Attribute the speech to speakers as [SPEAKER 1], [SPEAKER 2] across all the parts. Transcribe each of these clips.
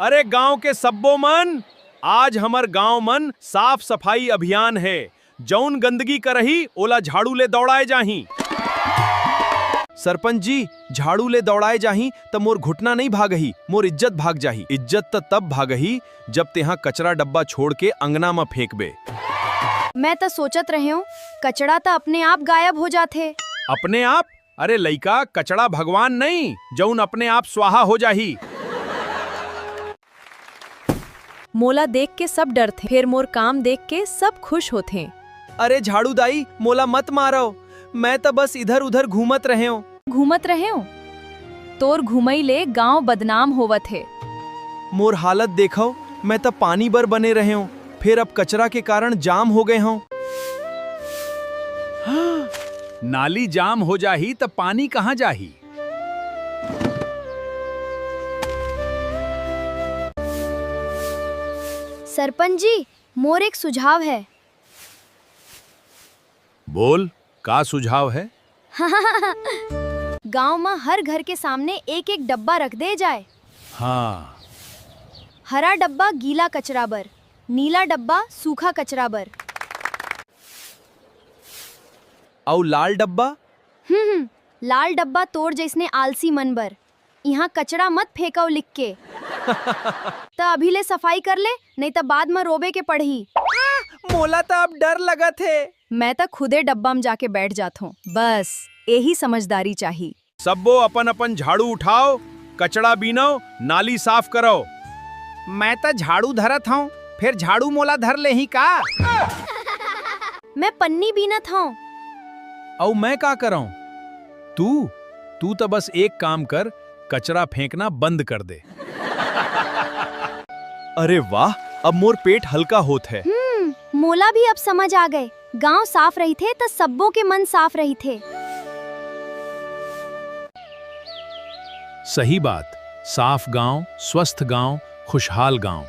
[SPEAKER 1] अरे गांव के सब्बो मन, आज हमर गांव मन साफ सफाई अभियान है। जौन गंदगी करही ओला झाड़ू ले दौड़ाए जाही। सरपंच जी, झाड़ू ले दौड़ाए जाही त मोर घुटना नहीं भागही, मोर इज्जत भाग जाही। इज्जत त तब भागही जब तेहा कचरा डब्बा छोड़ के अंगना में फेंकबे।
[SPEAKER 2] मैं तो सोचत रहे हूँ कचड़ा तो अपने आप गायब हो जाते।
[SPEAKER 1] अपने आप? अरे लइका, कचड़ा भगवान नहीं जौन अपने आप स्वाहा हो जाही।
[SPEAKER 3] मोला देख के सब डरते, फिर मोर काम देख के सब खुश होते।
[SPEAKER 4] अरे झाड़ू दाई, मोला मत मारो, मैं तो बस इधर उधर घूमत रहे हूँ।
[SPEAKER 3] घूमत रहे हो? तोर घुमई ले गांव बदनाम होवत है।
[SPEAKER 4] मोर हालत देखो, मैं तो पानी बर बने रहे हूँ, फिर अब कचरा के कारण जाम हो गए हूँ।
[SPEAKER 1] नाली जाम हो जाही त पानी कहाँ जाही?
[SPEAKER 2] सरपंच जी, मोर एक सुझाव है।
[SPEAKER 1] बोल, का सुझाव है?
[SPEAKER 2] गांव में हर घर के सामने एक एक डब्बा रख दे जाए।
[SPEAKER 1] हाँ।
[SPEAKER 2] हरा डब्बा गीला कचरा बर, नीला डब्बा सूखा कचरा बर।
[SPEAKER 4] और लाल डब्बा?
[SPEAKER 2] लाल डब्बा तोड़ जैसने आलसी मन बर। यहाँ कचरा मत फेंको लिख के। तो अभी ले सफाई कर ले, नहीं तो बाद में रोबे के पढ़ी।
[SPEAKER 4] मोला तो अब डर लगा थे।
[SPEAKER 3] मैं तो खुदे डब्बा में जाके बैठ जाता हूँ, बस यही समझदारी चाहिए।
[SPEAKER 1] सबो अपन अपन झाड़ू उठाओ, कचड़ा बीनो, नाली साफ करो।
[SPEAKER 4] मैं तो झाड़ू धरत हूँ, फिर झाड़ू मोला धर ले ही का?
[SPEAKER 2] मैं पन्नी बीनत हूँ।
[SPEAKER 1] और मैं का कराऊं? तू तो बस एक काम कर, कचरा फेंकना बंद कर दे।
[SPEAKER 4] अरे वाह, अब मोर पेट हल्का होत है।
[SPEAKER 2] मोला भी अब समझ आ गए, गांव साफ रही थे तो सब्बों के मन साफ रही थे।
[SPEAKER 1] सही बात। साफ गांव, स्वस्थ गांव, खुशहाल गांव।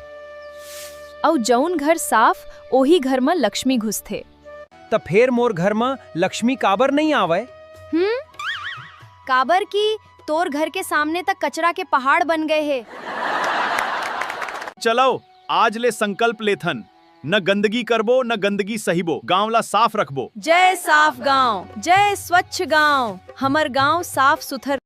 [SPEAKER 3] और जौन घर साफ, ओही घर में लक्ष्मी घुसते।
[SPEAKER 4] तो फिर मोर घर में लक्ष्मी काबर नहीं आवे?
[SPEAKER 2] काबर की तोर घर के सामने तक कचरा के पहाड़ बन गए हैं।
[SPEAKER 1] चलो आज ले संकल्प लेथन, न गंदगी करबो न गंदगी सहीबो, गांव ला साफ रखबो।
[SPEAKER 3] जय साफ गांव, जय स्वच्छ गांव। हमर गांव साफ सुथर